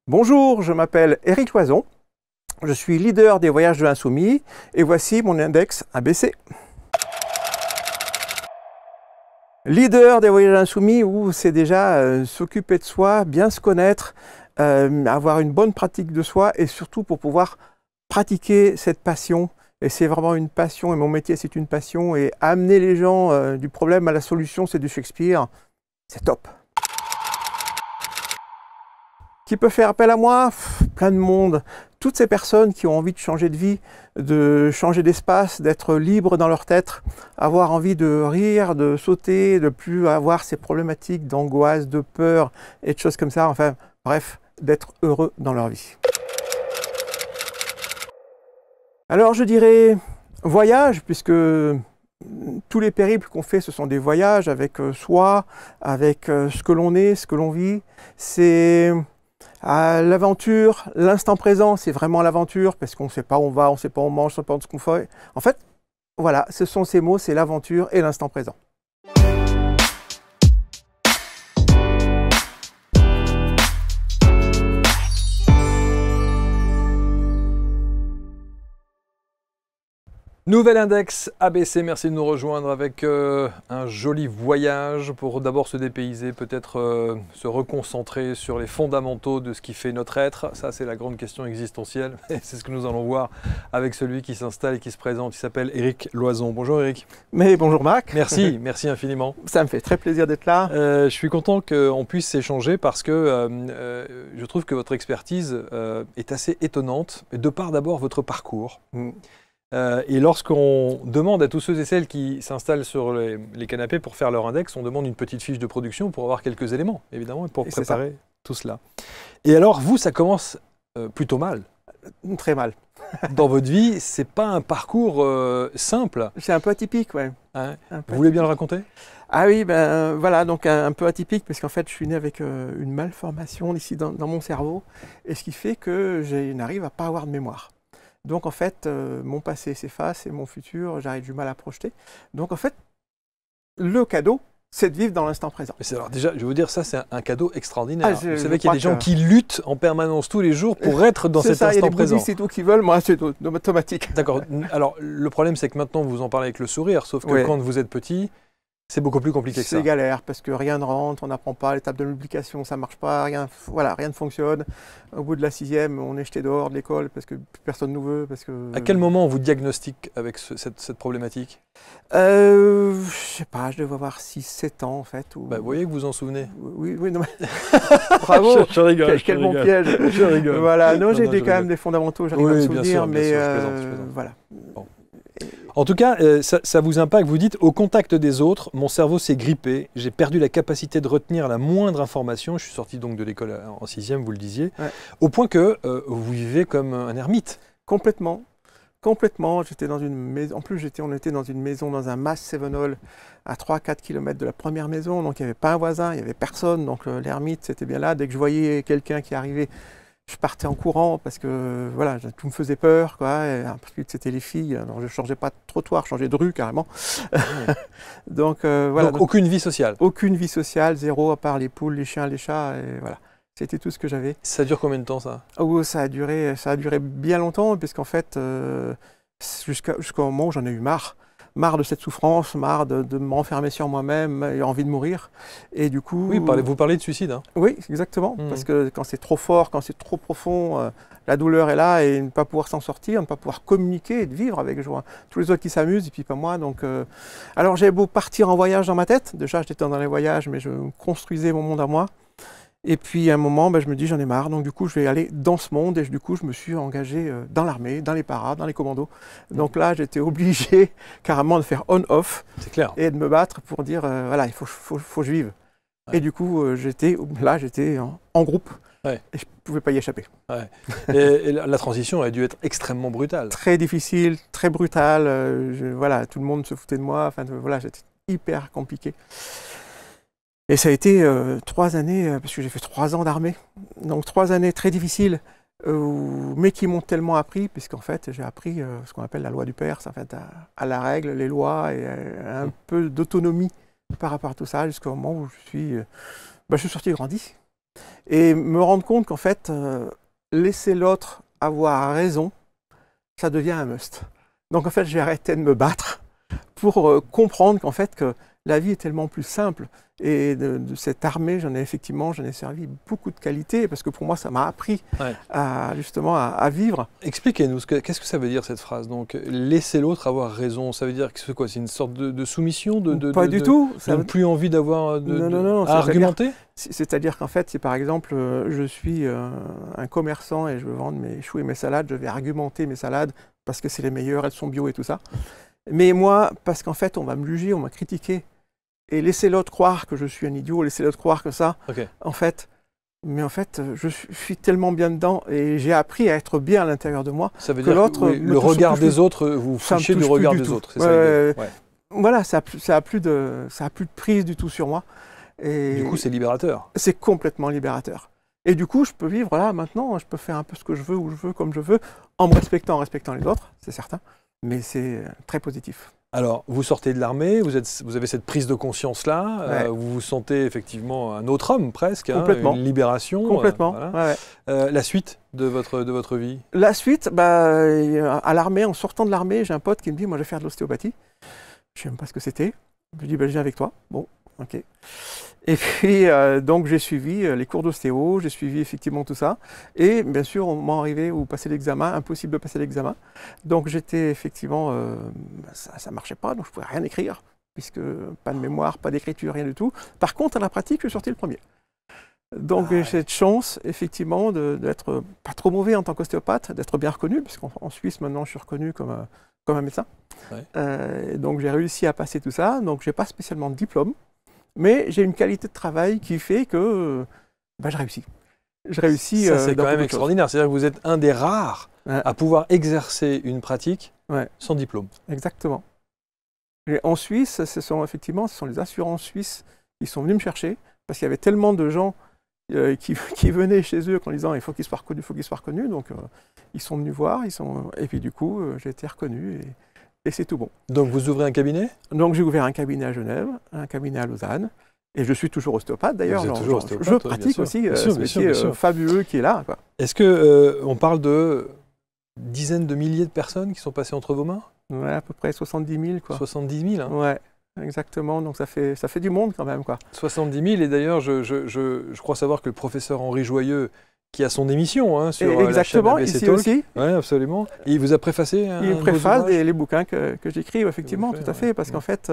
Bonjour, je m'appelle Éric Loison, je suis leader des voyages de l'Insoumis et voici mon index ABC. Leader des voyages de l'Insoumis, c'est déjà s'occuper de soi, bien se connaître, avoir une bonne pratique de soi et surtout pour pouvoir pratiquer cette passion. Et c'est vraiment une passion et mon métier c'est une passion et amener les gens du problème à la solution, c'est du Shakespeare, c'est top. Qui peut faire appel à moi? Plein de monde. Toutes ces personnes qui ont envie de changer de vie, de changer d'espace, d'être libres dans leur tête, avoir envie de rire, de sauter, de plus avoir ces problématiques d'angoisse, de peur et de choses comme ça. Enfin, bref, d'être heureux dans leur vie. Alors je dirais voyage, puisque tous les périples qu'on fait, ce sont des voyages avec soi, avec ce que l'on est, ce que l'on vit. C'est l'aventure, l'instant présent, c'est vraiment l'aventure, parce qu'on ne sait pas où on va, on ne sait pas où on mange, on ne sait pas ce qu'on fait. En fait, voilà, ce sont ces mots, c'est l'aventure et l'instant présent. Nouvel index ABC, merci de nous rejoindre avec un joli voyage pour d'abord se dépayser, peut-être se reconcentrer sur les fondamentaux de ce qui fait notre être. Ça, c'est la grande question existentielle. C'est ce que nous allons voir avec celui qui s'installe et qui se présente. Il s'appelle Éric Loison. Bonjour Éric. Mais bonjour Marc. Merci, merci infiniment. Ça me fait très plaisir d'être là. Je suis content qu'on puisse s'échanger parce que je trouve que votre expertise est assez étonnante, de par d'abord votre parcours. Et lorsqu'on demande à tous ceux et celles qui s'installent sur les canapés pour faire leur index, on demande une petite fiche de production pour avoir quelques éléments, évidemment, pour préparer tout cela. Et alors, vous, ça commence plutôt mal. Très mal. Dans votre vie, c'est pas un parcours simple. C'est un peu atypique, ouais. Hein, vous voulez bien le raconter? Ah oui, ben voilà, donc un peu atypique, parce qu'en fait, je suis né avec une malformation ici dans mon cerveau, et ce qui fait que je n'arrive à pas avoir de mémoire. Donc en fait, mon passé s'efface et mon futur, j'arrive du mal à projeter. Donc en fait, le cadeau, c'est de vivre dans l'instant présent. Alors déjà, je vais vous dire, ça c'est un cadeau extraordinaire. Vous savez qu'il y a des gens qui luttent en permanence tous les jours pour être dans cet instant présent. C'est tout qui veulent, moi c'est automatique. D'accord. Alors le problème c'est que maintenant vous en parlez avec le sourire, sauf que quand vous êtes petit, c'est beaucoup plus compliqué que ça. C'est galère parce que rien ne rentre, on n'apprend pas l'étape de multiplication, ça ne marche pas, rien, voilà, rien ne fonctionne. Au bout de la 6e, on est jeté dehors de l'école parce que personne ne nous veut. Parce que... À quel moment on vous diagnostique avec cette problématique? Je sais pas, je devais avoir 6-7 ans en fait. Vous voyez que vous en souvenez. Oui, non mais... Bravo. Je rigole. Quel bon piège. Je rigole. Voilà, non, j'ai quand même des fondamentaux, j'arrive à me souvenir, mais je plaisante. voilà. Bon. En tout cas, ça vous impacte, vous dites, au contact des autres, mon cerveau s'est grippé, j'ai perdu la capacité de retenir la moindre information, je suis sorti donc de l'école en 6e, vous le disiez, au point que vous vivez comme un ermite. Complètement, complètement, j'étais dans une maison, en plus on était dans une maison, dans un Mass Sevenol, à 3-4 km de la première maison, donc il n'y avait pas un voisin, il n'y avait personne, donc l'ermite c'était bien là, dès que je voyais quelqu'un qui arrivait, je partais en courant parce que voilà, tout me faisait peur, quoi. Et ensuite, c'était les filles. Alors, je ne changeais pas de trottoir, je changeais de rue carrément. Donc, voilà. Donc, aucune vie sociale? Aucune vie sociale, zéro, à part les poules, les chiens, les chats. Et voilà. C'était tout ce que j'avais. Ça dure combien de temps, ça? Oh, ça a duré bien longtemps, puisqu'en fait, jusqu'au moment où j'en ai eu marre. Marre de cette souffrance, marre de me renfermer sur moi-même, et envie de mourir. Et du coup... Oui, vous parlez de suicide. Hein. Oui, exactement. Parce que quand c'est trop fort, quand c'est trop profond, la douleur est là et ne pas pouvoir s'en sortir, ne pas pouvoir communiquer et de vivre avec joie. Tous les autres qui s'amusent et puis pas moi. Donc, alors j'ai beau partir en voyage dans ma tête. Déjà, j'étais dans les voyages, mais je construisais mon monde à moi. Et puis à un moment, je me dis j'en ai marre, donc du coup je vais aller dans ce monde et du coup je me suis engagé dans l'armée, dans les paras, dans les commandos. Donc là j'étais obligé carrément de faire on-off et de me battre pour dire voilà, il faut que je vive. Et du coup j'étais en groupe et je ne pouvais pas y échapper. Et la transition a dû être extrêmement brutale. Très difficile, très brutale, voilà, tout le monde se foutait de moi, enfin voilà, c'était hyper compliqué. Et ça a été 3 années, parce que j'ai fait 3 ans d'armée, donc 3 années très difficiles, mais qui m'ont tellement appris, puisqu'en fait j'ai appris ce qu'on appelle la loi du Perse, en fait, à la règle, les lois, et un peu d'autonomie par rapport à tout ça, jusqu'au moment où je suis sorti grandi. Et me rendre compte qu'en fait, laisser l'autre avoir raison, ça devient un must. Donc en fait, j'ai arrêté de me battre pour comprendre qu'en fait, que la vie est tellement plus simple. Et de cette armée, j'en ai servi beaucoup de qualité, parce que pour moi, ça m'a appris justement à vivre. Expliquez-nous, qu'est-ce que ça veut dire cette phrase? Donc, laisser l'autre avoir raison, ça veut dire que c'est quoi? C'est une sorte de soumission Pas du tout. Ça n'a plus envie d'avoir à argumenter? C'est-à-dire qu'en fait, si par exemple, je suis un commerçant et je veux vendre mes choux et mes salades, je vais argumenter mes salades parce que c'est les meilleures, elles sont bio et tout ça. Mais moi, parce qu'en fait, on va me juger, on va critiquer. Et laisser l'autre croire que je suis un idiot, laisser l'autre croire que ça, en fait, je suis tellement bien dedans et j'ai appris à être bien à l'intérieur de moi. Ça veut dire que le regard des autres, vous fichez du regard des autres, c'est ça? Voilà, ça a plus de prise du tout sur moi. Et du coup, c'est libérateur. C'est complètement libérateur. Et du coup, je peux vivre là, maintenant, je peux faire un peu ce que je veux, où je veux, comme je veux, en respectant les autres, c'est certain, mais c'est très positif. Alors, vous sortez de l'armée, vous avez cette prise de conscience-là, vous vous sentez effectivement un autre homme presque, une libération. Complètement. Voilà. La suite de votre vie? La suite, à l'armée, en sortant de l'armée, j'ai un pote qui me dit, moi je vais faire de l'ostéopathie. Je ne sais même pas ce que c'était. Je lui dis, je viens avec toi. Bon, ok. Et puis, donc j'ai suivi les cours d'ostéo, j'ai suivi effectivement tout ça. Et bien sûr, au moment arrivé où passer l'examen, impossible de passer l'examen. Donc j'étais effectivement, ça ne marchait pas, donc je ne pouvais rien écrire, puisque pas de mémoire, pas d'écriture, rien du tout. Par contre, à la pratique, je suis sorti le premier. Donc j'ai cette chance, effectivement, d'être pas trop mauvais en tant qu'ostéopathe, d'être bien reconnu, puisqu'en Suisse, maintenant, je suis reconnu comme un médecin. Donc j'ai réussi à passer tout ça, donc je n'ai pas spécialement de diplôme. Mais j'ai une qualité de travail qui fait que je réussis. Je réussis. Ça, c'est quand même extraordinaire. C'est-à-dire que vous êtes un des rares à pouvoir exercer une pratique sans diplôme. Exactement. Et en Suisse, ce sont les assurances suisses qui sont venus me chercher, parce qu'il y avait tellement de gens qui venaient chez eux en disant il faut qu'il soit reconnu, il faut qu'il soit reconnu. Donc ils sont venus voir, et puis du coup, j'ai été reconnu. Et c'est tout bon. Donc vous ouvrez un cabinet? Donc j'ai ouvert un cabinet à Genève, un cabinet à Lausanne, et je suis toujours ostéopathe d'ailleurs. Je pratique aussi ce métier fabuleux qui est là. Est-ce qu'on parle de dizaines de milliers de personnes qui sont passées entre vos mains? Ouais, à peu près 70 000. 70 000 hein. Ouais, exactement. Donc ça fait du monde quand même. 70 000, et d'ailleurs je crois savoir que le professeur Henri Joyeux, qui a son émission sur la chaîne ABC Talk. Aussi. Oui, absolument. Et il vous a préfacé Il préface les bouquins que j'écris, effectivement, tout à fait. Parce qu'en fait,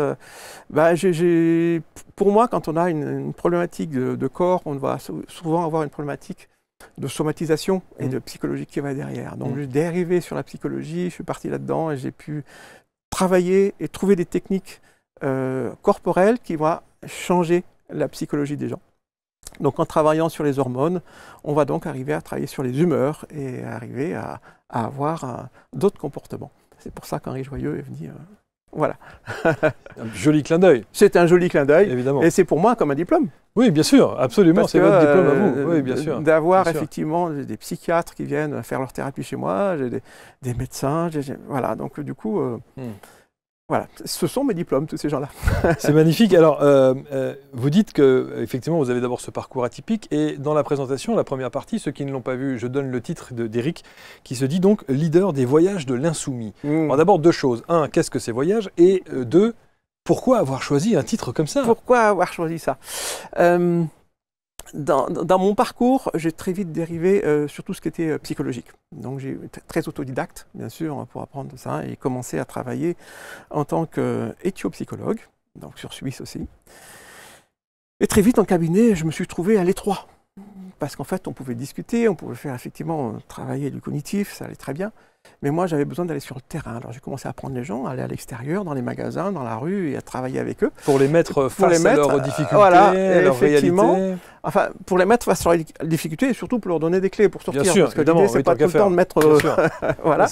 pour moi, quand on a une problématique de corps, on va souvent avoir une problématique de somatisation et de psychologie qui va derrière. Donc, j'ai dérivé sur la psychologie, je suis parti là-dedans et j'ai pu travailler et trouver des techniques corporelles qui vont changer la psychologie des gens. Donc en travaillant sur les hormones, on va donc arriver à travailler sur les humeurs et arriver à avoir d'autres comportements. C'est pour ça qu'Henri Joyeux est venu. Voilà. Un joli clin d'œil. C'est un joli clin d'œil. Évidemment. Et c'est pour moi comme un diplôme. Oui, bien sûr, absolument. C'est votre diplôme à vous. Oui, bien sûr. D'avoir effectivement des psychiatres qui viennent faire leur thérapie chez moi, j'ai des médecins, voilà. Donc du coup. Voilà, ce sont mes diplômes, tous ces gens-là. C'est magnifique. Alors, vous dites que effectivement, vous avez d'abord ce parcours atypique, et dans la présentation, la première partie, ceux qui ne l'ont pas vu, je donne le titre d'Éric, qui se dit donc leader des voyages de l'insoumis. Alors d'abord, deux choses. Un, qu'est-ce que ces voyages? Et deux, pourquoi avoir choisi un titre comme ça? Pourquoi avoir choisi ça? Dans mon parcours, j'ai très vite dérivé sur tout ce qui était psychologique. Donc j'ai été très autodidacte, bien sûr, pour apprendre ça, et commencé à travailler en tant qu'éthiopsychologue, donc sur Suisse aussi. Et très vite en cabinet, je me suis trouvé à l'étroit. Parce qu'en fait, on pouvait discuter, on pouvait faire effectivement travailler du cognitif, ça allait très bien. Mais moi, j'avais besoin d'aller sur le terrain. Alors j'ai commencé à prendre les gens, à aller à l'extérieur, dans les magasins, dans la rue, et à travailler avec eux. Pour les mettre face à leurs difficultés, à leur réalité. Enfin, pour les mettre face à leurs difficultés, et surtout pour leur donner des clés pour sortir. Bien sûr, parce que l'idée, c'est pas tout le temps de mettre... voilà.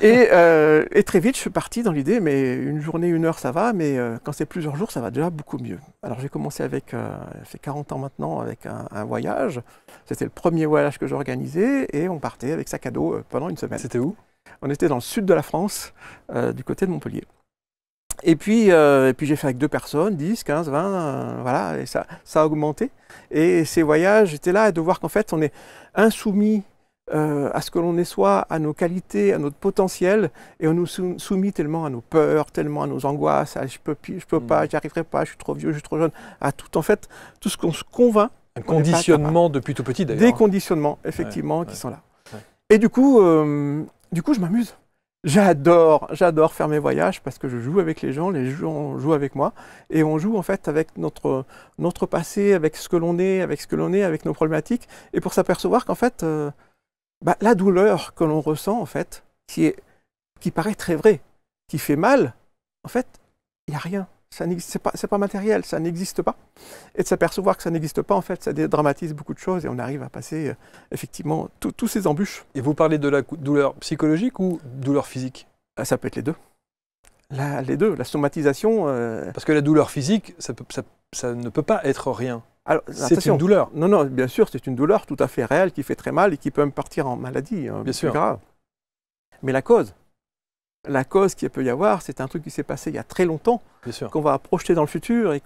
Et très vite, je suis parti dans l'idée, mais une journée, une heure, ça va, mais quand c'est plusieurs jours, ça va déjà beaucoup mieux. Alors j'ai commencé avec, ça fait 40 ans maintenant, avec un voyage. C'était le premier voyage que j'organisais, et on partait avec sac à dos pendant une semaine. C'était où? On était dans le sud de la France, du côté de Montpellier. Et puis j'ai fait avec 2 personnes, 10, 15, 20, voilà, et ça a augmenté. Et ces voyages, j'étais là de voir qu'en fait, on est insoumis à ce que l'on est soi, à nos qualités, à notre potentiel, et on nous soumet tellement à nos peurs, tellement à nos angoisses, à je peux pas, j'y arriverai pas, je suis trop vieux, je suis trop jeune, à tout en fait, tout ce qu'on se convainc. Un conditionnement depuis tout petit d'ailleurs. Des conditionnements, effectivement, qui sont là. Ouais. Et du coup, je m'amuse. J'adore faire mes voyages parce que je joue avec les gens jouent avec moi, et on joue en fait avec notre passé, avec ce que l'on est, avec nos problématiques, et pour s'apercevoir qu'en fait, la douleur que l'on ressent en fait, qui paraît très vraie, qui fait mal, en fait, il n'y a rien. C'est pas matériel, ça n'existe pas. Et de s'apercevoir que ça n'existe pas, en fait, ça dédramatise beaucoup de choses et on arrive à passer effectivement tous ces embûches. Et vous parlez de la douleur psychologique ou douleur physique? Ça peut être les deux. Les deux, la somatisation... Parce que la douleur physique, ça ne peut pas être rien. C'est une douleur. Non, bien sûr, c'est une douleur tout à fait réelle qui fait très mal et qui peut même partir en maladie. Bien sûr. Grave. Mais la cause qu'il peut y avoir, c'est un truc qui s'est passé il y a très longtemps, qu'on va projeter dans le futur et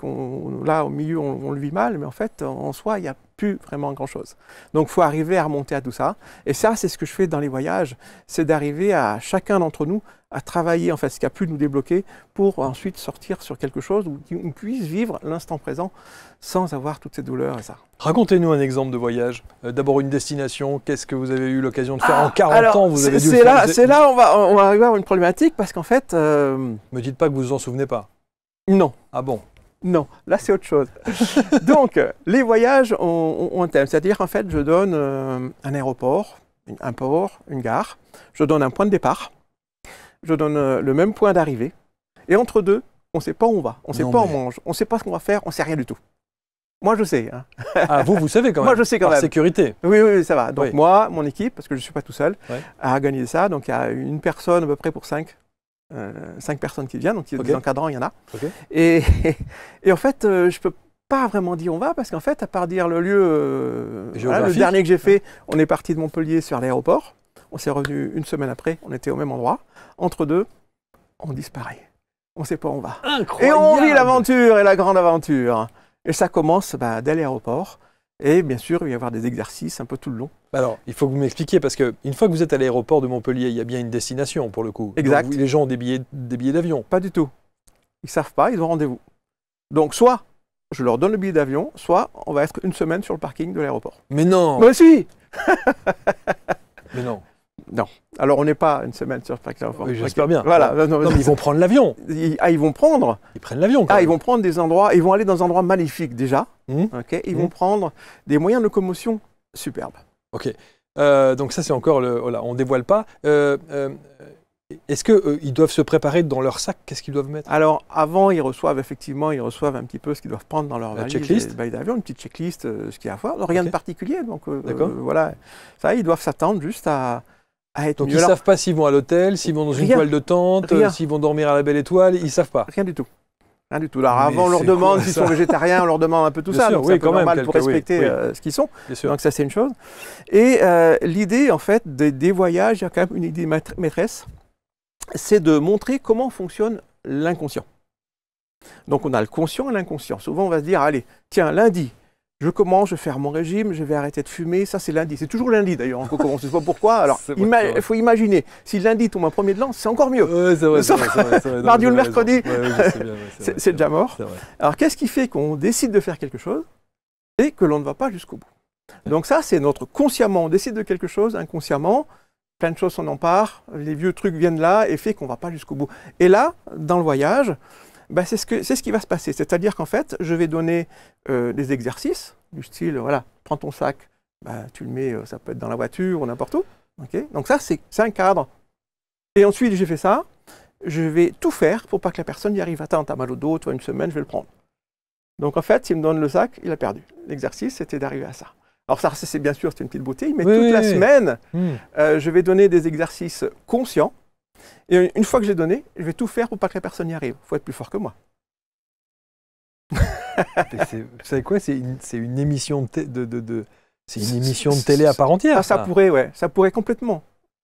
là, au milieu, on le vit mal, mais en fait, en soi, il n'y a plus vraiment grand-chose. Donc, il faut arriver à remonter à tout ça. Et ça, c'est ce que je fais dans les voyages, c'est d'arriver à chacun d'entre nous à travailler, en fait, ce qui a pu nous débloquer pour ensuite sortir sur quelque chose où on puisse vivre l'instant présent sans avoir toutes ces douleurs et ça. Racontez-nous un exemple de voyage. D'abord une destination, qu'est-ce que vous avez eu l'occasion de faire en 40 ans vous avez dû C'est là on va arriver à une problématique parce qu'en fait... Me dites pas que vous vous en souvenez pas. Non. Ah bon? Non, là c'est autre chose. Donc, les voyages ont un thème, c'est-à-dire en fait je donne un aéroport, un port, une gare, je donne un point de départ, je donne le même point d'arrivée, et entre deux, on ne sait pas où on va, on ne sait pas où on mange, on ne sait pas ce qu'on va faire, on ne sait rien du tout. Moi je sais. Hein. Ah, vous savez quand même? Moi je sais quand même. Par sécurité? Oui, ça va. Donc oui. Moi, mon équipe, parce que je ne suis pas tout seul, a organisé ça, donc il y a une personne à peu près pour 5 personnes qui viennent, donc des encadrants, il y en a. Et en fait, je ne peux pas vraiment dire où on va, parce qu'en fait, à part dire le lieu, le dernier que j'ai fait, on est parti de Montpellier sur l'aéroport, on s'est revenu une semaine après, on était au même endroit. Entre deux, on disparaît. On ne sait pas où on va. Incroyable. Et on vit l'aventure et la grande aventure. Et ça commence dès l'aéroport. Et bien sûr, il va y avoir des exercices un peu tout le long. Alors, il faut que vous m'expliquiez, parce qu'une fois que vous êtes à l'aéroport de Montpellier, il y a bien une destination pour le coup. Exact. Donc, les gens ont des billets d'avion. Pas du tout. Ils ne savent pas, ils ont rendez-vous. Donc, soit je leur donne le billet d'avion, soit on va être une semaine sur le parking de l'aéroport. Mais non! Mais si! Mais non. Non. Alors, on n'est pas une semaine sur le parking. Oui, j'espère bien. Voilà. Non, mais ils vont prendre l'avion. Ils vont prendre... Ils prennent l'avion. Ils vont prendre des endroits... Ils vont aller dans des endroits magnifiques déjà. Ils vont prendre des moyens de locomotion superbes. Ok. Donc ça, c'est encore le... Voilà, on ne dévoile pas. Est-ce qu'ils doivent se préparer dans leur sac? Qu'est-ce qu'ils doivent mettre? Alors, avant, ils reçoivent un petit peu ce qu'ils doivent prendre dans leur valise. Checklist d'avion, une petite checklist, ce qu'il y a à faire. Rien de particulier. Donc, voilà. Ça, ils doivent s'attendre juste à être donc mieux. Ils ne savent pas s'ils vont à l'hôtel, s'ils vont dans une toile de tente, s'ils vont dormir à la Belle Étoile, ils ne savent pas. Rien du tout. Rien du tout. Alors, avant, on leur demande s'ils sont végétariens, on leur demande un peu tout ça. Donc, c'est normal pour respecter ce qu'ils sont. Donc, ça, c'est une chose. Et l'idée, en fait, des voyages, il y a quand même une idée maîtresse, c'est de montrer comment fonctionne l'inconscient. Donc, on a le conscient et l'inconscient. Souvent, on va se dire, allez, tiens, lundi, je commence, je vais faire mon régime, je vais arrêter de fumer. Ça, c'est lundi. C'est toujours lundi, d'ailleurs. On commence. Je ne sais pas pourquoi. Alors, il faut imaginer. Si lundi tombe un premier de l'an, c'est encore mieux. Oui, c'est vrai. Mardi ou le mercredi, c'est déjà mort. Vrai. Alors, qu'est-ce qui fait qu'on décide de faire quelque chose et que l'on ne va pas jusqu'au bout? Donc ça, c'est notre consciemment. On décide de quelque chose, inconsciemment. Plein de choses s'en emparent. Les vieux trucs viennent là et fait qu'on ne va pas jusqu'au bout. Et là, dans le voyage... c'est ce qui va se passer. C'est-à-dire qu'en fait, je vais donner des exercices du style, voilà, prends ton sac, tu le mets, ça peut être dans la voiture ou n'importe où. Donc ça, c'est un cadre. Et ensuite, j'ai fait ça, je vais tout faire pour pas que la personne y arrive. Attends, t'as mal au dos, toi, une semaine, je vais le prendre. Donc en fait, s'il me donne le sac, il a perdu. L'exercice, c'était d'arriver à ça. Alors ça, c'est bien sûr, c'est une petite beauté, mais toute la semaine, je vais donner des exercices conscients. Et une fois que j'ai donné, je vais tout faire pour pas que la personne y arrive. Il faut être plus fort que moi. Vous savez quoi? C'est une émission c'est une émission de télé à part entière. Ça pourrait, ouais. Ça pourrait complètement.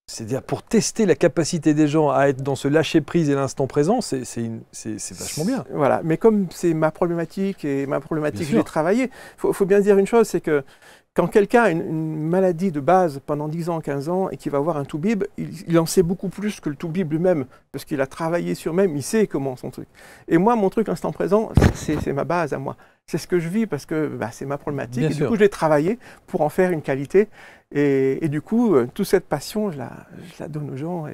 C'est-à-dire pour tester la capacité des gens à être dans ce lâcher-prise et l'instant présent, c'est vachement bien. Voilà, mais comme c'est ma problématique et ma problématique, je l'ai travaillée, il faut bien se dire une chose, c'est que quand quelqu'un a une maladie de base pendant 10 ans, 15 ans et qu'il va voir un toubib, il en sait beaucoup plus que le toubib lui-même, parce qu'il a travaillé sur lui-même, il sait comment son truc. Et moi, mon truc, l'instant présent, c'est ma base à moi. C'est ce que je vis parce que c'est ma problématique. Bien et sûr. du coup, je l'ai travaillé pour en faire une qualité. Et du coup, toute cette passion, je la donne aux gens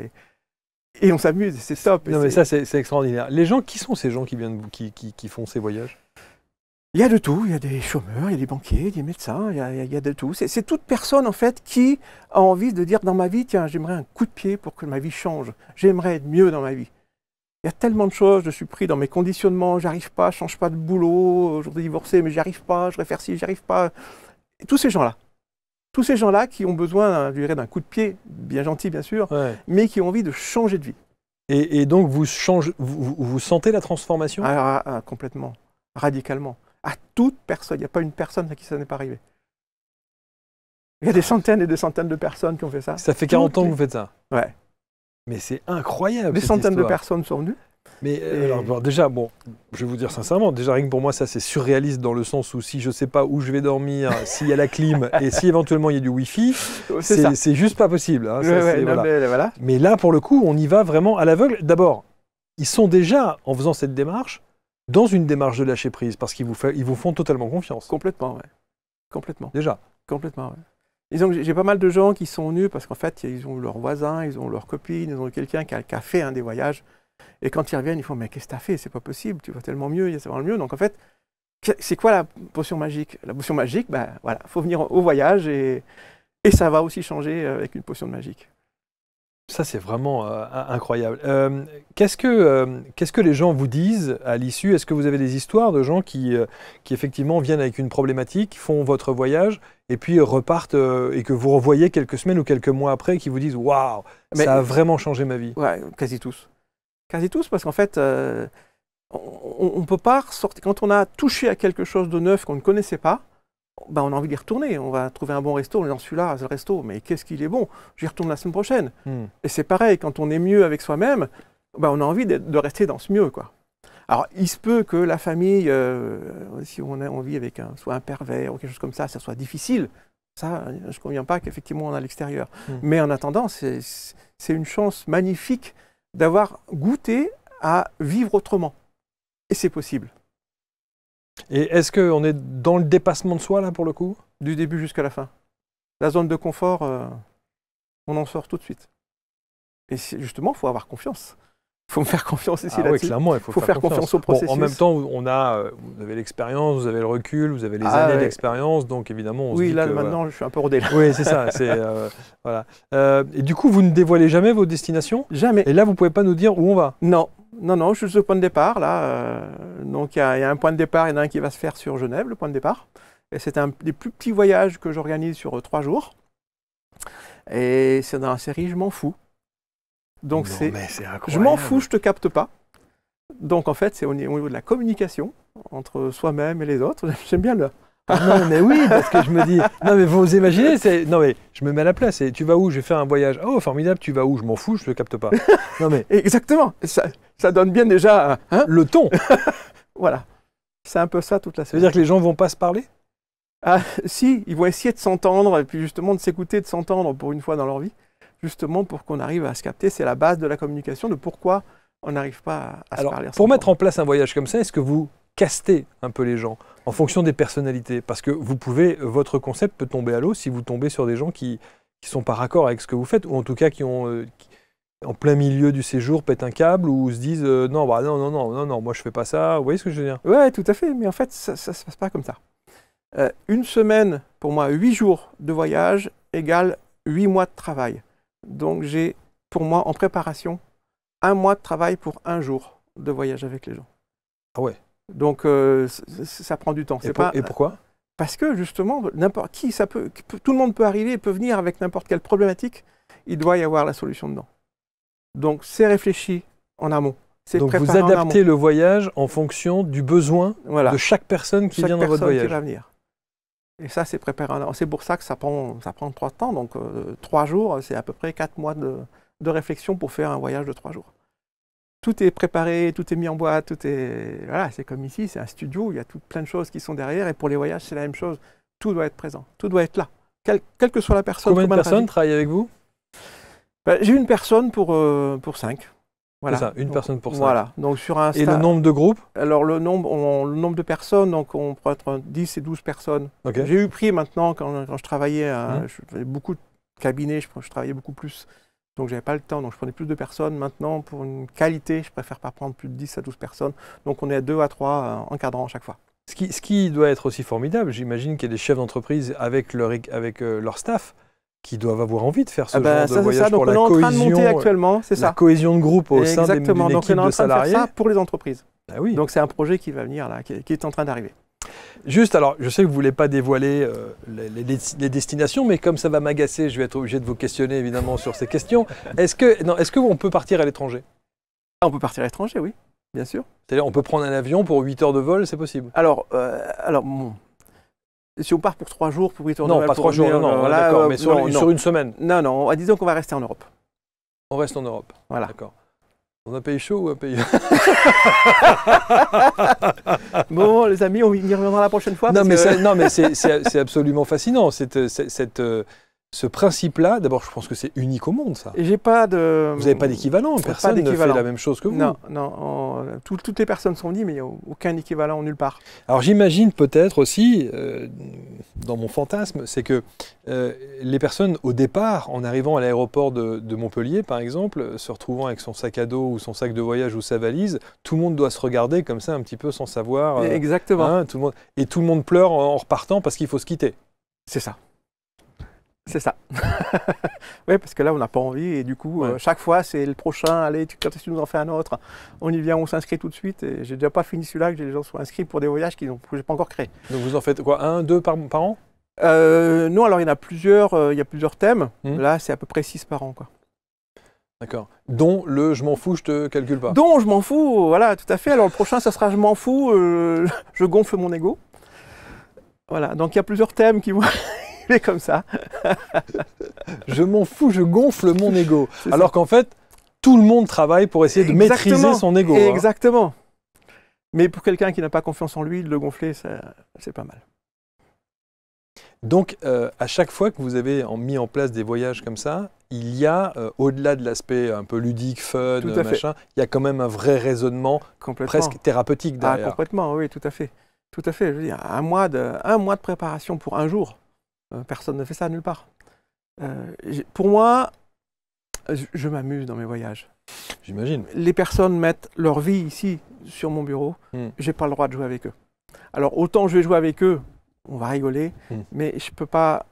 et on s'amuse, c'est top. Non, mais ça, c'est extraordinaire. Les gens, qui sont ces gens qui font ces voyages? Il y a de tout, il y a des chômeurs, il y a des banquiers, des médecins, il y a de tout. C'est toute personne en fait qui a envie de dire dans ma vie, tiens, j'aimerais un coup de pied pour que ma vie change. J'aimerais être mieux dans ma vie. Il y a tellement de choses, je suis pris dans mes conditionnements, j'arrive pas, je change pas de boulot, aujourd'hui divorcé, mais j'y arrive pas, je réfère ci, j'y arrive pas. Et tous ces gens-là qui ont besoin, je dirais, d'un coup de pied, bien gentil bien sûr, Ouais. mais qui ont envie de changer de vie. Et donc vous sentez la transformation? Complètement, radicalement. À toute personne, il n'y a pas une personne à qui ça n'est pas arrivé. Il y a des centaines et des centaines de personnes qui ont fait ça. Ça fait 40 ans que vous faites ça? Ouais. Mais c'est incroyable. Des centaines de personnes sont venues. Mais alors, déjà, bon, je vais vous dire sincèrement, déjà rien que pour moi, ça c'est surréaliste dans le sens où si je ne sais pas où je vais dormir, s'il y a la clim et si éventuellement il y a du Wi-Fi, c'est juste pas possible. Hein, voilà. Mais là, pour le coup, on y va vraiment à l'aveugle. D'abord, ils sont déjà, en faisant cette démarche, dans une démarche de lâcher prise, parce qu'ils vous font totalement confiance. Complètement, ouais. Complètement. Déjà. Complètement, ouais. Disons que j'ai pas mal de gens qui sont venus parce qu'en fait, ils ont leurs voisins, ils ont leurs copines, ils ont quelqu'un qui a fait des voyages. Et quand ils reviennent, ils font « Mais qu'est-ce que tu as fait? C'est pas possible, tu vas tellement mieux, il y a tellement mieux. » Donc en fait, c'est quoi la potion magique? La potion magique, voilà, il faut venir au voyage et ça va aussi changer avec une potion de magique. Ça, c'est vraiment incroyable. Qu'est-ce que les gens vous disent à l'issue? Est-ce que vous avez des histoires de gens qui effectivement viennent avec une problématique, font votre voyage et puis repartent et que vous revoyez quelques semaines ou quelques mois après qui vous disent « Waouh, ça a vraiment changé ma vie ». Ouais, quasi tous. Quasi tous parce qu'en fait, on ne peut pas ressortir. Quand on a touché à quelque chose de neuf qu'on ne connaissait pas, on a envie d'y retourner. On va trouver un bon resto, on est dans celui-là, c'est le resto. Mais qu'est-ce qu'il est bon? J'y retourne la semaine prochaine. Et c'est pareil, quand on est mieux avec soi-même, on a envie de rester dans ce mieux, quoi. Alors, il se peut que la famille, si on vit avec soit un pervers ou quelque chose comme ça soit difficile. Ça, je ne conviens pas qu'effectivement on est à l'extérieur. Mais en attendant, c'est une chance magnifique d'avoir goûté à vivre autrement. Et c'est possible. Et est-ce qu'on est dans le dépassement de soi, là, pour le coup? Du début jusqu'à la fin. La zone de confort, on en sort tout de suite. Et justement, il faut avoir confiance. Il faut me faire confiance ici là-dessus. Oui, clairement, il faut faire confiance au processus. Bon, en même temps, vous avez l'expérience, vous avez le recul, vous avez les années d'expérience, donc évidemment, on se dit là, que, maintenant, je suis un peu rodé. Là. Oui, c'est ça. Voilà. Et du coup, vous ne dévoilez jamais vos destinations? Jamais. Et là, vous ne pouvez pas nous dire où on va? Non. Non, je suis au point de départ, là. Donc, il y a un point de départ, il y en a un qui va se faire sur Genève, le point de départ. Et c'est un des plus petits voyages que j'organise sur 3 jours. Et c'est dans la série « Je m'en fous ». Donc, je m'en fous, je te capte pas. Donc, en fait, c'est au niveau de la communication entre soi-même et les autres. J'aime bien le... Non, mais oui, parce que je me dis... Non, mais vous imaginez, non, mais je me mets à la place. Tu vas où? Je vais faire un voyage. Oh, formidable, tu vas où? Je m'en fous, je te capte pas. Non, mais... Exactement. Ça donne bien déjà... le ton. Voilà. C'est un peu ça toute la série. Ça veut dire que les gens vont pas se parler? Ah, si, ils vont essayer de s'entendre, et puis justement de s'écouter, de s'entendre pour une fois dans leur vie. Justement pour qu'on arrive à se capter, c'est la base de la communication, de pourquoi on n'arrive pas à se parler. Pour mettre en place un voyage comme ça, est-ce que vous castez un peu les gens en fonction des personnalités? Parce que votre concept peut tomber à l'eau si vous tombez sur des gens qui sont pas raccord avec ce que vous faites, ou en tout cas qui ont, en plein milieu du séjour, pètent un câble, ou se disent non, moi je fais pas ça. Vous voyez ce que je veux dire? Ouais, tout à fait, mais en fait, ça se passe pas comme ça. Une semaine, pour moi, 8 jours de voyage égale 8 mois de travail. Donc j'ai, pour moi, en préparation, 1 mois de travail pour 1 jour de voyage avec les gens. Ah ouais. Donc ça prend du temps. Et pourquoi? Parce que justement, n'importe qui, tout le monde peut arriver, peut venir avec n'importe quelle problématique. Il doit y avoir la solution dedans. Donc c'est réfléchi en amont. Donc vous adaptez le voyage en fonction du besoin de chaque personne qui vient dans votre voyage. Qui va venir. Et ça, c'est préparer. C'est pour ça que ça prend 3 temps. Donc 3 jours, c'est à peu près 4 mois de réflexion pour faire un voyage de 3 jours. Tout est préparé, tout est mis en boîte, tout est... Voilà, c'est comme ici, c'est un studio, il y a plein de choses qui sont derrière. Et pour les voyages, c'est la même chose. Tout doit être présent, tout doit être là. Quelle que soit la personne. Combien de personnes travaillent avec vous? J'ai une personne pour 5. Voilà. C'est ça, une personne pour 5. Voilà. Donc, sur un et le nombre de groupes? Alors, le nombre de personnes, donc on peut être 10 et 12 personnes. Okay. J'ai eu pris maintenant, quand je travaillais, je faisais beaucoup de cabinets, je travaillais beaucoup plus. Donc, je n'avais pas le temps, donc je prenais plus de personnes. Maintenant, pour une qualité, je préfère pas prendre plus de 10 à 12 personnes. Donc, on est à 2 à 3 encadrant à chaque fois. Ce qui doit être aussi formidable, j'imagine qu'il y a des chefs d'entreprise avec leur staff qui doivent avoir envie de faire ce genre de voyage pour la cohésion. On est en train de monter actuellement, c'est ça. La cohésion de groupe au sein d'une équipe de salariés. Donc, on est en train de faire ça pour les entreprises. Ah oui. Donc, c'est un projet qui va venir, là, qui est en train d'arriver. Juste, alors, je sais que vous ne voulez pas dévoiler les destinations, mais comme ça va m'agacer, je vais être obligé de vous questionner évidemment sur ces questions. Est-ce qu'on peut partir à l'étranger? On peut partir à l'étranger, oui, bien sûr. C'est-à-dire, on peut prendre un avion pour 8 heures de vol, c'est possible? Alors bon, si on part pour 3 jours, pour 8 heures de vol... Non, pas 3 jours, d'accord, mais sur une semaine? Non, disons qu'on va rester en Europe. On reste en Europe? Voilà. D'accord. Dans un pays chaud ou un pays... Bon, les amis, on y reviendra la prochaine fois. Non, mais c'est absolument fascinant, ce principe-là. D'abord, je pense que c'est unique au monde, ça. Vous n'avez pas d'équivalent, personne ne fait la même chose que vous. Non, toutes les personnes sont venues, mais il n'y a aucun équivalent nulle part. Alors j'imagine peut-être aussi, dans mon fantasme, c'est que les personnes, au départ, en arrivant à l'aéroport de Montpellier, par exemple, se retrouvant avec son sac à dos ou son sac de voyage ou sa valise, tout le monde doit se regarder comme ça un petit peu sans savoir. Exactement. Hein, tout le monde pleure en repartant parce qu'il faut se quitter. C'est ça. C'est ça. Oui, parce que là, on n'a pas envie et du coup, chaque fois, c'est le prochain. Allez, quand est-ce que tu nous en fais un autre? On y vient, on s'inscrit tout de suite. Et j'ai déjà pas fini celui-là, que les gens soient inscrits pour des voyages que je n'ai pas encore créés. Donc vous en faites quoi, 1, 2 par an? Non, alors il y en a plusieurs. Il y a plusieurs thèmes. Là, c'est à peu près 6 par an, quoi. D'accord. Dont le je m'en fous, je te calcule pas. Dont je m'en fous, voilà, tout à fait. Alors le prochain, ça sera je m'en fous, je gonfle mon ego. Voilà, donc il y a plusieurs thèmes qui vont arriver comme ça. Je m'en fous, je gonfle mon ego. Alors qu'en fait, tout le monde travaille pour essayer de maîtriser son ego. Exactement. Hein. Mais pour quelqu'un qui n'a pas confiance en lui, de le gonfler, c'est pas mal. Donc, à chaque fois que vous avez mis en place des voyages comme ça, il y a, au-delà de l'aspect un peu ludique, fun, machin, il y a quand même un vrai raisonnement presque thérapeutique derrière. Ah, complètement, oui, tout à fait. Tout à fait. Je veux dire, un mois de préparation pour un jour, personne ne fait ça nulle part. Pour moi, je m'amuse dans mes voyages. J'imagine. Les personnes mettent leur vie ici, sur mon bureau. J'ai pas le droit de jouer avec eux. Alors, autant je vais jouer avec eux, on va rigoler, mais je peux pas.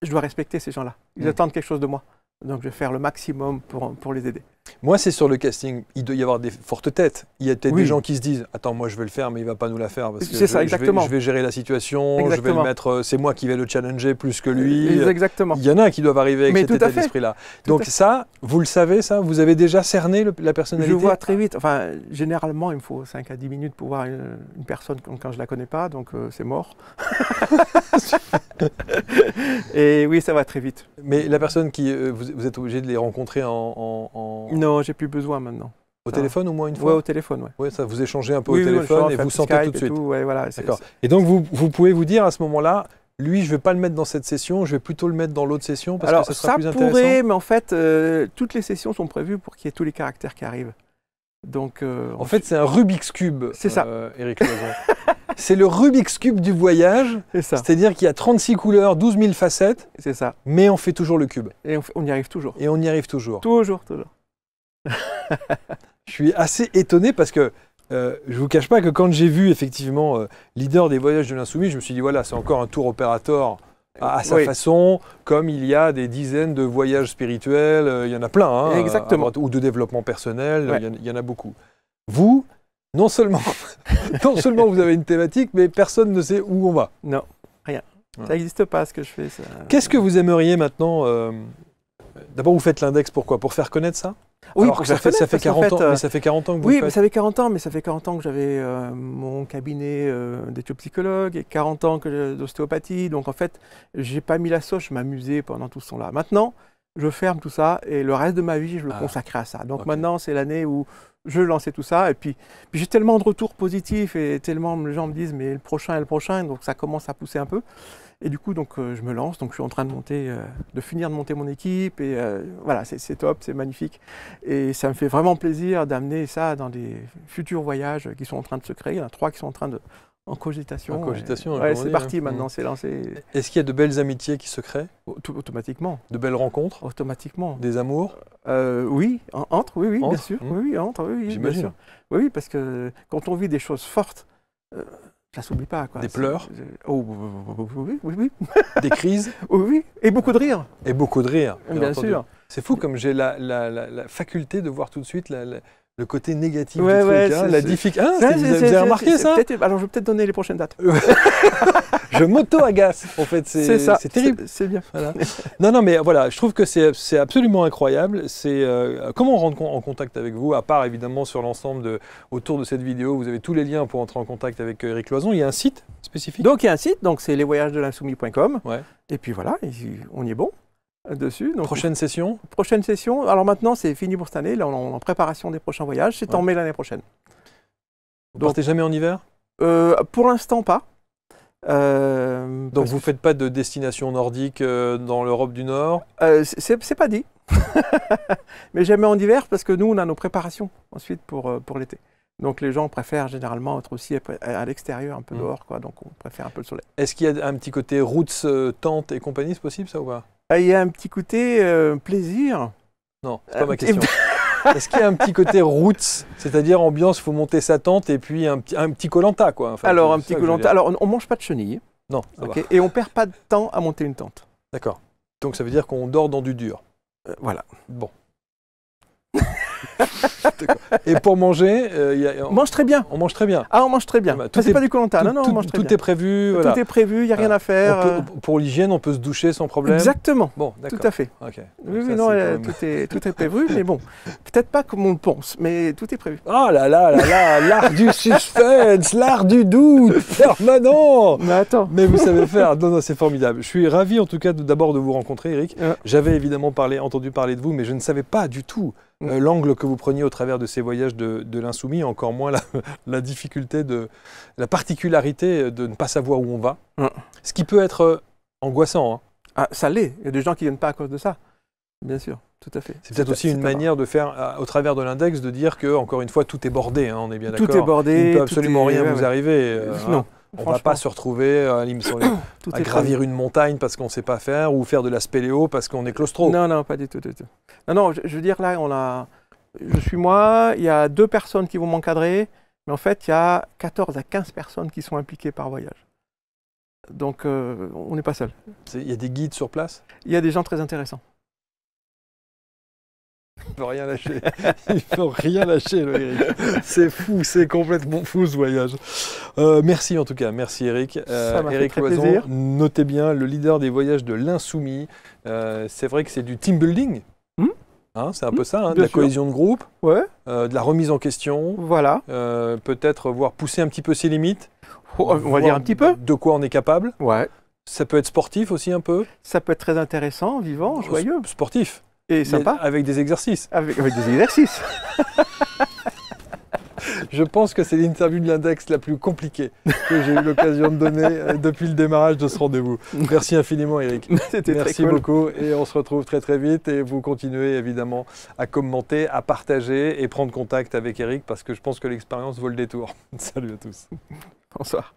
Je dois respecter ces gens-là. Ils attendent quelque chose de moi. Donc, je vais faire le maximum pour les aider. Moi, c'est sur le casting. Il doit y avoir des fortes têtes. Il y a peut-être des gens qui se disent « Attends, moi, je vais le faire, mais il ne va pas nous la faire. Parce que je vais gérer la situation, je vais le mettre... C'est moi qui vais le challenger plus que lui. » Exactement. Il y en a qui doivent arriver avec cet état d'esprit-là. Donc ça, vous le savez, ça? Vous avez déjà cerné la personnalité? Je vois très vite. Enfin, généralement, il me faut 5 à 10 minutes pour voir une personne quand je ne la connais pas. Donc, c'est mort. Et oui, ça va très vite. Mais la personne qui... vous êtes obligé de les rencontrer en... Non, j'ai plus besoin maintenant. Au téléphone au moins une fois? Oui, au téléphone, oui. Ouais, ça vous échangez un peu au téléphone et vous sentez tout de suite. Ouais, voilà, d'accord. Et donc vous pouvez vous dire à ce moment-là, lui, je ne vais pas le mettre dans cette session, je vais plutôt le mettre dans l'autre session parce que ça sera plus intéressant. Ça pourrait, mais en fait, toutes les sessions sont prévues pour qu'il y ait tous les caractères qui arrivent. Donc, en fait, c'est un Rubik's Cube, c'est ça. Éric Loison. C'est le Rubik's Cube du voyage, c'est-à-dire qu'il y a 36 couleurs, 12 000 facettes, c'est ça. Mais on fait toujours le cube. Et on y arrive toujours. Et on y arrive toujours. Toujours. Je suis assez étonné parce que je ne vous cache pas que quand j'ai vu effectivement leader des voyages de l'Insoumis, je me suis dit voilà, c'est encore un tour opérateur à sa façon, comme il y a des dizaines de voyages spirituels, il y en a plein, hein, exactement. Ou de développement personnel, il y en a beaucoup. Vous, non seulement vous avez une thématique, mais personne ne sait où on va. Non, rien. Ça n'existe pas ce que je fais. Qu'est-ce que vous aimeriez maintenant D'abord, vous faites l'index pourquoi? Pour faire connaître ça? Oui, Alors pour que ça faire fait, connaître, 40 ans, parce qu'en fait, mais ça fait 40 ans que vous oui, le mais faites. ça fait 40 ans, mais ça fait 40 ans que j'avais mon cabinet d'éthiopsychologue et 40 ans d'ostéopathie. Donc en fait, j'ai pas mis la sauce, je m'amusais pendant tout ce temps-là. Maintenant, je ferme tout ça et le reste de ma vie, je le consacrais à ça. Donc maintenant, c'est l'année où je lançais tout ça. Et puis j'ai tellement de retours positifs et tellement les gens me disent mais le prochain, donc ça commence à pousser un peu. Et du coup, donc, je me lance, donc je suis en train de monter, de finir de monter mon équipe, et voilà, c'est top, c'est magnifique. Et ça me fait vraiment plaisir d'amener ça dans des futurs voyages qui sont en train de se créer. Il y en a 3 qui sont en cogitation. En cogitation, ouais, comme on c'est dit, parti hein. maintenant, c'est lancé Est-ce qu'il y a de belles amitiés qui se créent? automatiquement. De belles rencontres? Automatiquement. Des amours? Oui, entre, oui, bien Entre, sûr. Oui, entre, oui, bien J'imagine. sûr. Oui, parce que quand on vit des choses fortes, ça ne s'oublie pas. Quoi. Des pleurs? Oh, oui. Des crises? Oui, et beaucoup de rire. Et beaucoup de rire. Bien sûr. C'est fou comme j'ai la faculté de voir tout de suite le côté négatif Ouais, du truc. ouais, Hein, la difficulté. Vous c'est- avez remarqué ça? Alors, je vais peut-être donner les prochaines dates. Je m'auto-agace, en fait. C'est ça. C'est terrible. C'est bien. Voilà. Non, mais voilà, je trouve que c'est absolument incroyable. Comment on rentre en contact avec vous, à part évidemment sur l'ensemble autour de cette vidéo, vous avez tous les liens pour entrer en contact avec Éric Loison. Il y a un site spécifique? Donc, il y a un site, donc c'est lesvoyagesdel'insoumis.com. Ouais. Et puis voilà, on y est bon dessus. Donc, Prochaine session? prochaine session. Alors maintenant, c'est fini pour cette année. Là, on est en préparation des prochains voyages. C'est en mai l'année prochaine. Vous partez jamais en hiver? Pour l'instant, pas. Donc vous ne faites pas de destination nordique dans l'Europe du Nord? C'est pas dit. Mais jamais en hiver parce que nous, on a nos préparations ensuite pour l'été. Donc les gens préfèrent généralement être aussi à l'extérieur, un peu dehors, quoi. Donc on préfère un peu le soleil. Est-ce qu'il y a un petit côté roots, tente et compagnie, c'est possible ça ou pas? Il y a un petit côté plaisir. Non, c'est pas ma question. Est-ce qu'il y a un petit côté roots, c'est-à-dire ambiance, il faut monter sa tente et puis un petit Koh-Lanta, quoi. Enfin, alors un petit Koh-Lanta. Alors on mange pas de chenilles. Non, ça va. Et on perd pas de temps à monter une tente. D'accord. Donc ça veut dire qu'on dort dans du dur. Voilà. Bon. Et pour manger, On mange très bien. on mange très bien. Ah, on mange très bien. Bah, C'est pas du Koh-Lanta. Non, on mange très bien. Tout est prévu. Voilà. Tout est prévu, il n'y a rien à faire. Pour l'hygiène, on peut se doucher sans problème. Exactement. Bon, d'accord. Tout à fait. Okay. Oui, Ça, non, c'est quand même- tout est prévu, mais bon, peut-être pas comme on le pense, mais tout est prévu. Oh là là, l'art du suspense, l'art du doute permanent. Mais attends. Mais vous savez faire, non, c'est formidable. Je suis ravi en tout cas d'abord de vous rencontrer, Éric. Ouais. J'avais évidemment entendu parler de vous, mais je ne savais pas du tout l'angle que vous preniez au travers de ces voyages de l'insoumis, encore moins la difficulté, la particularité de ne pas savoir où on va. Ce qui peut être angoissant. Hein. Ah, ça l'est. Il y a des gens qui ne viennent pas à cause de ça. Bien sûr, tout à fait. C'est peut-être aussi une manière de faire, au travers de l'index, de dire que, encore une fois, tout est bordé, hein, on est bien d'accord. Tout est bordé. Il ne peut absolument rien vous ouais. arriver. Non. Hein. On ne va pas se retrouver à gravir une montagne parce qu'on ne sait pas faire ou faire de la spéléo parce qu'on est claustro. Non, pas du tout. Non, je veux dire, là, je suis moi, il y a 2 personnes qui vont m'encadrer, mais en fait, il y a 14 à 15 personnes qui sont impliquées par voyage. Donc, on n'est pas seul. Il y a des guides sur place? Il y a des gens très intéressants. Il ne faut rien lâcher. Il ne faut rien lâcher, le Éric. C'est fou, c'est complètement fou ce voyage. Merci en tout cas, merci Éric. Éric Loison, plaisir. Notez bien, le leader des voyages de l'insoumis. C'est vrai que c'est du team building. Hein, c'est un peu ça, hein, de la cohésion de groupe, ouais. De la remise en question. Voilà. Peut-être voir pousser un petit peu ses limites. On va dire un petit peu. De quoi on est capable. Ouais. Ça peut être sportif aussi un peu. Ça peut être très intéressant, vivant, joyeux. Sportif. Et sympa. Avec des exercices. Avec des exercices. Je pense que c'est l'interview de l'index la plus compliquée que j'ai eu l'occasion de donner depuis le démarrage de ce rendez-vous. Merci infiniment Éric. C'était très Merci cool. beaucoup et on se retrouve très très vite et vous continuez évidemment à commenter, à partager et prendre contact avec Éric parce que je pense que l'expérience vaut le détour. Salut à tous. Bonsoir.